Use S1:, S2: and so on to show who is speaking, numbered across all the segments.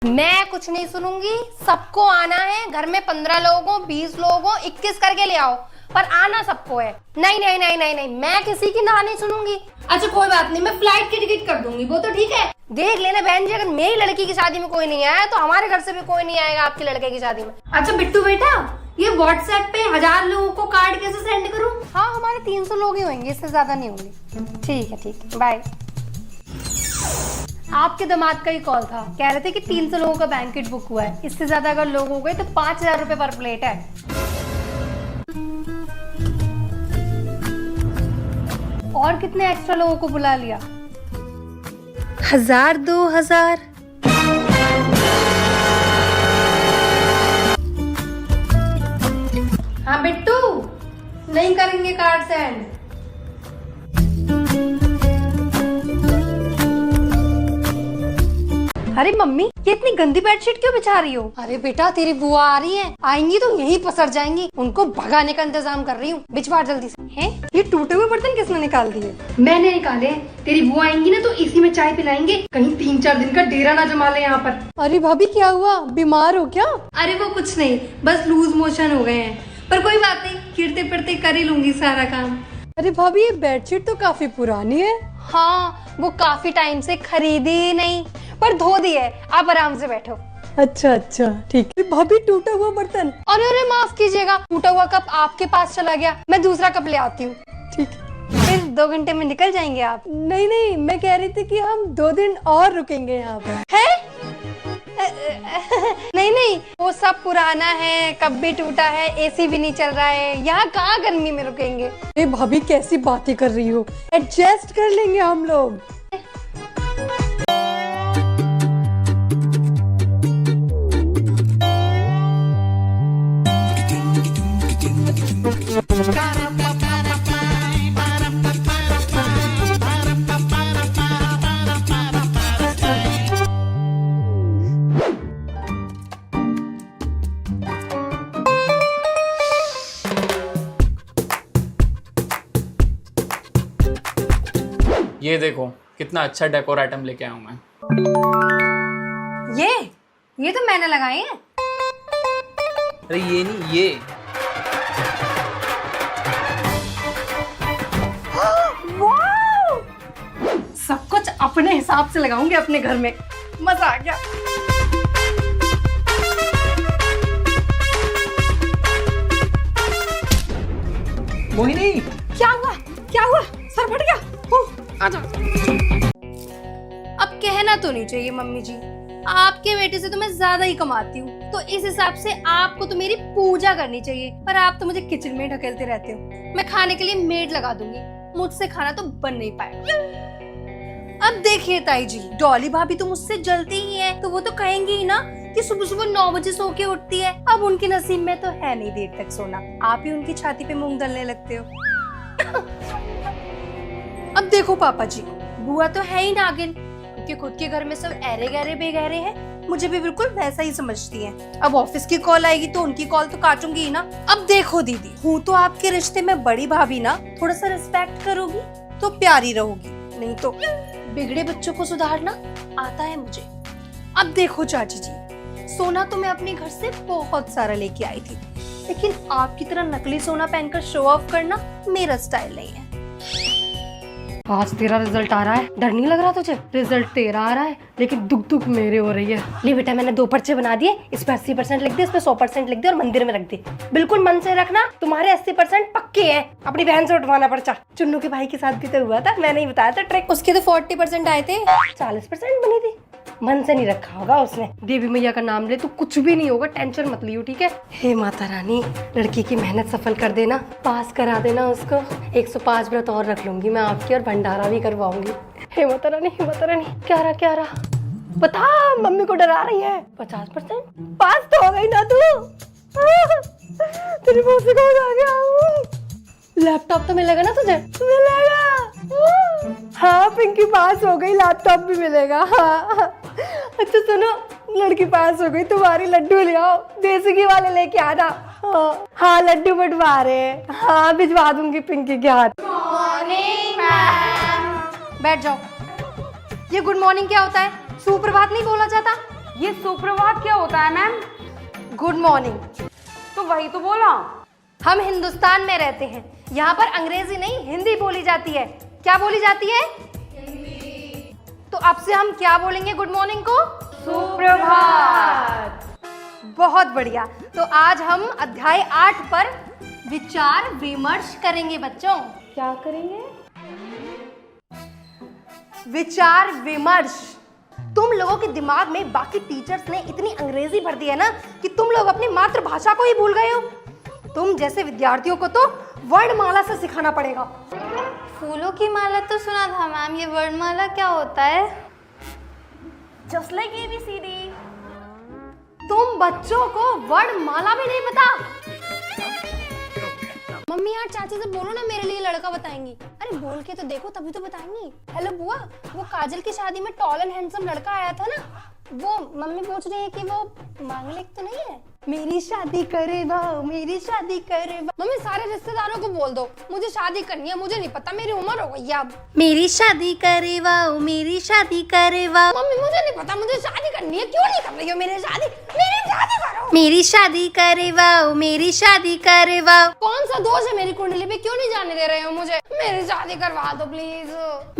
S1: मैं कुछ नहीं सुनूंगी, सबको आना है। घर में 15 लोग हो, 20 लोग हो, 21 करके ले आओ, पर आना सबको है। नहीं नहीं नहीं नहीं नहीं, मैं किसी की ना नहीं सुनूंगी। अच्छा कोई बात नहीं, मैं फ्लाइट की टिकट कर दूंगी, वो तो ठीक है। देख लेना बहन जी, अगर मेरी लड़की की शादी में कोई नहीं आया तो हमारे घर से भी कोई नहीं आएगा आपके लड़के की शादी में। अच्छा बिट्टू बेटा, ये व्हाट्सएप पे 1000 लोगों को कार्ड कैसे सेंड करूँ? हाँ हमारे 300 लोग ही होंगे, इससे ज्यादा नहीं होंगे। ठीक है बाय। आपके दामाद का ही कॉल था, कह रहे थे कि 300 लोगों का बैंकेट बुक हुआ है, इससे ज्यादा अगर लोग हो गए तो 5000 रुपए पर प्लेट है। और कितने एक्स्ट्रा लोगों को बुला लिया? 1000 2000। हाँ बिट्टू, नहीं करेंगे कार्ड सेंड। अरे मम्मी, ये इतनी गंदी बेडशीट क्यों बिछा रही हो? अरे बेटा तेरी बुआ आ रही है, आएंगी तो यहीं पसर जाएंगी, उनको भगाने का इंतजाम कर रही हूँ। बिछवा जल्दी से। हैं? ये टूटे हुए बर्तन किसने निकाल दिए? मैंने निकाले। तेरी बुआ आएंगी ना तो इसी में चाय पिलाएंगे, कहीं 3-4 दिन का डेरा ना जमा ले यहाँ पर। अरे भाभी क्या हुआ, बीमार हो क्या? अरे वो कुछ नहीं, बस लूज मोशन हो गए हैं, पर कोई बात नहीं, गिरते फिरते कर ही लूंगी सारा काम। अरे भाभी ये बेडशीट तो काफी पुरानी है। हाँ वो काफी टाइम से खरीदी ही नहीं, पर धो दी है। आप आराम से बैठो। अच्छा ठीक है। भाभी टूटा हुआ बर्तन। अरे अरे माफ कीजिएगा, टूटा हुआ कप आपके पास चला गया, मैं दूसरा कप ले आती हूँ। ठीक है। फिर 2 घंटे में निकल जाएंगे आप? नहीं, मैं कह रही थी कि हम 2 दिन और रुकेंगे यहाँ पर। है? नहीं, वो सब पुराना है, कब भी टूटा है, एसी भी नहीं चल रहा है, यहाँ कहाँ गर्मी में रुकेंगे? अरे भाभी कैसी बातें कर रही हो, एडजस्ट कर लेंगे हम लोग।
S2: ये देखो कितना अच्छा डेकोर आइटम लेके आया हूं मैं।
S1: ये तो मैंने लगाए हैं।
S2: अरे ये नहीं, ये
S1: सब कुछ अपने हिसाब से लगाऊंगी अपने घर में, मजा आ गया।
S2: मोहिनी,
S1: क्या हुआ? सर फट गया। आजा। अब कहना तो नहीं चाहिए मम्मी जी, आपके बेटे से तो मैं ज्यादा ही कमाती हूँ, तो इस हिसाब से आपको तो मेरी पूजा करनी चाहिए, पर आप तो मुझे किचन में ढकेलते रहते हो। मैं खाने के लिए मेड लगा दूंगी, मुझसे खाना तो बन नहीं पाएगा। अब देखिए ताई जी, डॉली भाभी तो मुझसे जलती ही है, तो वो तो कहेंगी ही ना कि सुबह 9 बजे सो के उठती है। अब उनके नसीब में तो है नहीं देर तक सोना, आप ही उनकी छाती पे मूंग दलने लगते हो। अब देखो पापा जी, बुआ तो है ही नागिन, क्योंकि खुद के घर में सब ऐरे गहरे बेगहरे हैं, मुझे भी बिल्कुल वैसा ही समझती हैं। अब ऑफिस की कॉल आएगी तो उनकी कॉल तो काटूंगी ही ना। अब देखो दीदी, हूँ तो आपके रिश्ते में बड़ी भाभी ना, थोड़ा सा रिस्पेक्ट करोगी तो प्यारी रहोगी, नहीं तो बिगड़े बच्चों को सुधारना आता है मुझे। अब देखो चाची जी, सोना तो मैं अपने घर से बहुत सारा लेके आई थी, लेकिन आपकी तरह नकली सोना पहनकर शो ऑफ करना मेरा स्टाइल नहीं है। आज तेरा रिजल्ट आ रहा है, डर नहीं लग रहा तुझे? रिजल्ट तेरा आ रहा है, लेकिन दुख मेरे हो रही है। ले बेटा, मैंने 2 पर्चे बना दिए, इस पे 80% लिख दे, इस पे 100% लिख दे और मंदिर में रख दे। बिल्कुल मन से रखना, तुम्हारे 80% पक्के हैं। अपनी बहन से उठवाना पर्चा। चुन्नू के भाई के साथ भी तो हुआ था, मैंने ही बताया था ट्रिक। उसके तो 40% आए थे, 40% बनी थी। मन से नहीं रखा होगा उसने। देवी मैया का नाम ले तो कुछ भी नहीं होगा, टेंशन मत लियो, ठीक है? हे माता रानी, लड़की की मेहनत सफल कर देना, पास करा देना उसको। 105 व्रत और रख लूंगी मैं आपकी, और भंडारा भी करवाऊंगी। हे माता रानी, क्या रहा? बता, मम्मी को डरा रही है। 50% पास तो हो गई ना तू। तेरी मौसी को आ गया। लैपटॉप तो मिलेगा ना तुझे? मिलेगा। हाँ पिंकी पास हो गई, लैपटॉप भी मिलेगा। हाँ अच्छा सुनो, लड़की पास हो गई, तुम्हारी लड्डू ले आओ, देसी घी वाले लेके आना। हाँ लड्डू बंटवा रहे, हाँ भिजवा दूंगी पिंकी के हाथ। Morning ma'am. बैठ जाओ। ये गुड मॉर्निंग क्या होता है? सुप्रभात नहीं बोला जाता?
S3: ये सुप्रभात क्या होता है मैम?
S1: Good morning.
S3: तो वही तो बोला।
S1: हम हिंदुस्तान में रहते हैं, यहाँ पर अंग्रेजी नहीं हिंदी बोली जाती है। क्या बोली जाती है? हिंदी। तो अब से हम क्या बोलेंगे गुड मॉर्निंग को?
S3: सुप्रभात।
S1: बहुत बढ़िया। तो आज हम अध्याय 8 पर विचार विमर्श करेंगे बच्चों।
S3: क्या करेंगे?
S1: विचार विमर्श। तुम लोगों के दिमाग में बाकी टीचर्स ने इतनी अंग्रेजी भर दी है ना कि तुम लोग अपनी मातृभाषा को ही भूल गए हो। तुम जैसे विद्यार्थियों को तो वर्णमाला से सिखाना पड़ेगा।
S4: फूलों की माला तो सुना था मैम, ये वर्णमाला क्या होता है?
S3: Just like ABCD।
S1: तुम बच्चों को वर्णमाला भी नहीं पता?
S4: मम्मी यार चाची से बोलो ना मेरे लिए लड़का बताएंगी। अरे बोल के तो देखो तभी तो बताएंगी। हेलो बुआ, वो काजल की शादी में टॉल एंड हैंडसम लड़का आया था ना, वो मम्मी पूछ रही है कि वो मांगलिक तो नहीं है?
S1: मेरी शादी करे वाओ, मेरी शादी करे वाओ।
S4: मम्मी सारे रिश्तेदारों को बोल दो मुझे शादी करनी है, मुझे नहीं पता, मेरी उम्र हो गई है अब।
S1: मेरी शादी करे वाओ, मेरी शादी करे वाओ।
S4: मम्मी मुझे नहीं पता, मुझे शादी करनी है। क्यों नहीं कर रही हो मेरी शादी? मेरी शादी करो।
S1: मेरी शादी करे वाओ, मेरी शादी करे वाओ।
S4: कौन सा दोष है मेरी कुंडली पे? क्यों नहीं जाने दे रहे हो मुझे? मेरी शादी करवा दो प्लीज।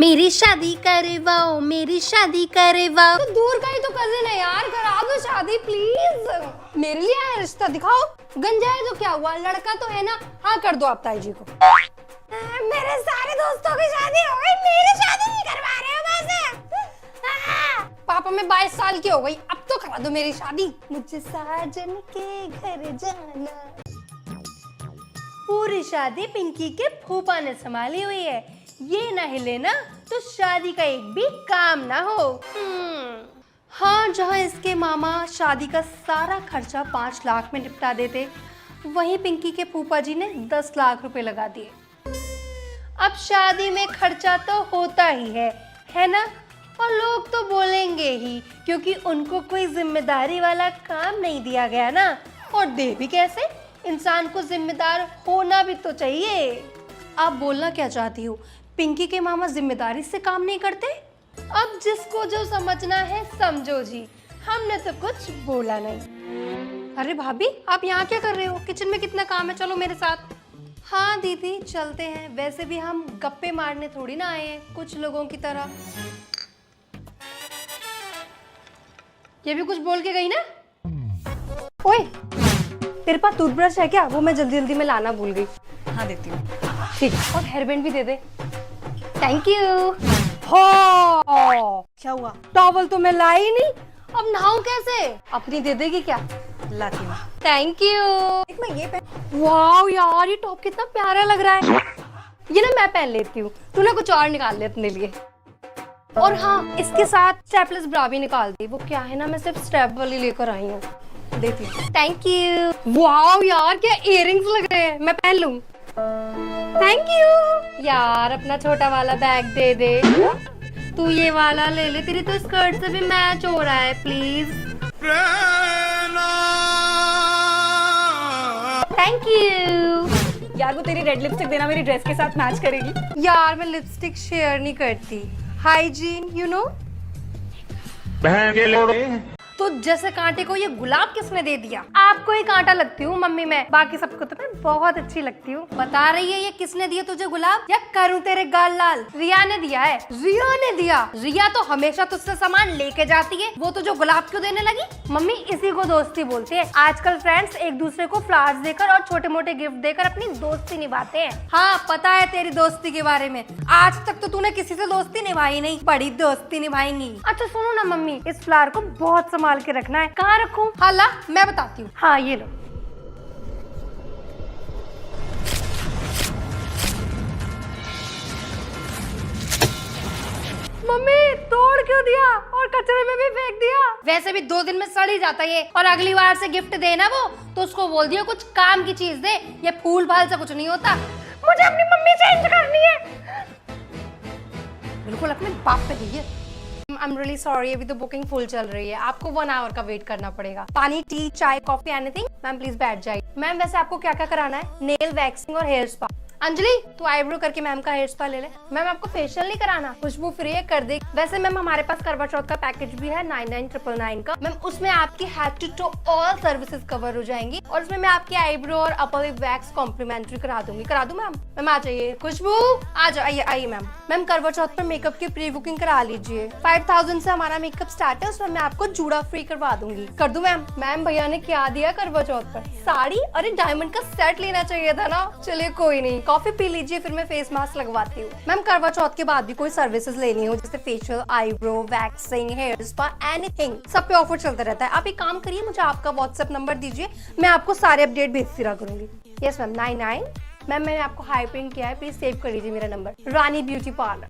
S1: मेरी शादी करे वाओ, मेरी शादी करे वाओ।
S4: तो दूर का ही तो कजिन है यार, करा दो शादी प्लीज। मेरे लिए आया रिश्ता दिखाओ। गंजा है तो क्या हुआ, लड़का तो है ना। हाँ कर दो आप ताई जी को। मेरे सारे दोस्तों की शादी हो गई, मेरी शादी नहीं करवा रहे हो बस। पापा मैं 22 साल की हो गई, अब तो करा दो मेरी शादी।
S1: मुझे साजन के घर जाना। पूरी शादी पिंकी के फूफा ने संभाली हुई है। ये ना हिले ना तो शादी का एक भी काम ना हो। हाँ, जहाँ इसके मामा शादी का सारा खर्चा 5 लाख में निपटा देते, वहीं पिंकी के फूफा जी ने 10 लाख रुपए लगा दिए। अब शादी में खर्चा तो होता ही है ना? और लोग तो बोलेंगे ही, क्योंकि उनको कोई जिम्मेदारी वाला काम नहीं दिया गया ना। और दे भी कैसे? इंसान को जिम्मेदार होना भी तो चाहिए। आप बोलना क्या चाहती हो? पिंकी के मामा जिम्मेदारी से काम नहीं करते? अब जिसको जो समझना है समझो जी, हमने तो कुछ बोला नहीं। अरे भाभी, आप यहाँ क्या कर रहे हो? किचन में कितना काम है, चलो मेरे साथ। हाँ दीदी चलते हैं, वैसे भी हम गप्पे मारने थोड़ी ना आए हैं कुछ लोगों की तरह। ये भी कुछ बोल के गई ना? ओए, तेरे पास टूथब्रश है क्या? वो मैं जल्दी जल्दी में लाना भूल गई।
S3: हाँ देती हूँ।
S1: ठीक है, और हेयर बैंड भी दे दे। Thank you. हो
S3: क्या हुआ?
S1: टॉवल तो मैं लाई नहीं, अब नहाऊं कैसे? अपनी दे देगी क्या?
S3: लाती हूँ।
S1: Thank you.
S3: एक मैं ये पहन।
S1: वाओ यार, ये टॉप कितना प्यारा लग रहा है। ये ना मैं पहन लेती हूँ, तूने कुछ और निकाल ले अपने लिए। और हाँ, इसके साथ स्टेपलेस ब्रा भी निकाल दी। वो क्या है ना, मैं सिर्फ स्टेप वाली लेकर आई हूँ। देती हूँ। Thank you. वाओ यार, क्या इयररिंग्स लग रहे हैं, मैं पहन लूँ। Thank you. यार अपना छोटा वाला बैग दे दे। तू ये वाला ले ले, तेरी तो स्कर्ट से भी मैच हो रहा है, प्लीज। Thank you.
S3: यार वो तेरी रेड लिपस्टिक देना, मेरी ड्रेस के साथ मैच करेगी।
S1: यार मैं लिपस्टिक शेयर नहीं करती, हाइजीन यू नो। तो जैसे कांटे को ये गुलाब किसने दे दिया? आपको ही कांटा लगती हूँ मम्मी मैं, बाकी सबको तो मैं बहुत अच्छी लगती हूँ। बता रही है ये किसने दिया तुझे गुलाब, या करूँ तेरे गाल लाल? रिया ने दिया है। रिया ने दिया? रिया तो हमेशा तुझसे सामान लेके जाती है, वो तो जो गुलाब क्यों देने लगी? मम्मी इसी को दोस्ती बोलते हैं। आजकल फ्रेंड्स एक दूसरे को फ्लावर्स देकर और छोटे मोटे गिफ्ट देकर अपनी दोस्ती निभाते हैं। हाँ पता है तेरी दोस्ती के बारे में, आज तक तो तूने किसी से दोस्ती निभाई नहीं, बड़ी दोस्ती निभाएंगी। अच्छा सुनो ना मम्मी, इस फ्लावर को बहुत संभाल के रखना है। कहाँ रखूं? हाँ ला मैं बताती हूँ। हाँ ये लो। मम्मी तोड़ क्यों दिया और कचरे में भी फेंक दिया? वैसे भी 2 दिन में सड़ ही जाता है ये, और अगली बार से गिफ्ट देना वो तो उसको बोल दियो कुछ काम की चीज दे, ये फूल फाल से कुछ नहीं होता। मुझे अपनी मम्मी चेंज करनी है। बिल्कुल अपने बाप पे दीजिए। I'm really sorry, अभी तो बुकिंग फुल चल रही है, आपको 1 आवर का वेट करना पड़ेगा। पानी, टी, चाय, कॉफी, एनीथिंग? मैम प्लीज बैठ जाइए। मैम वैसे आपको क्या क्या कराना है? नेल वैक्सिंग और हेयर स्पा। अंजलि तू आईब्रो करके मैम का हेयर स्पा ले ले। मैम आपको फेशियल नहीं कराना, खुशबू फ्री है, कर दे। वैसे मैम हमारे पास करवा चौथ का पैकेज भी है 99,999 का। मैम उसमें आपकी head to toe all services cover हो जाएंगी और उसमें मैं आपकी आईब्रो और अपर लिप वैक्स कॉम्प्लीमेंट्री करा दूंगी। करा दूं मैम? मैम आ जाइए। खुशबू आ जाओ, आइए आइए मैम। मैम करवा चौथ पर मेकअप की प्री बुकिंग करा लीजिए। 5,000 से हमारा मेकअप स्टार्ट है, उसमें मैं आपको जूड़ा फ्री करवा दूंगी। कर दूं मैम? मैम भैया ने क्या दिया करवा चौथ पर? साड़ी? अरे डायमंड का सेट लेना चाहिए था ना। चलिए कोई नहीं, कॉफी पी लीजिए, फिर मैं फेस मास्क लगवाती हूँ। मैम करवा चौथ के बाद भी कोई सर्विसेज लेनी हो जैसे facial, eyebrow, waxing, hair spa, anything, सब पे ऑफर चलता रहता है। आप एक काम करिए, मुझे आपका व्हाट्सएप नंबर दीजिए, मैं आपको सारे अपडेट भेजती रहा करूंगी। Yes ma'am 99। मैम मैंने आपको हाई पिंग किया है, प्लीज सेव कर लीजिए मेरा नंबर। रानी ब्यूटी पार्लर।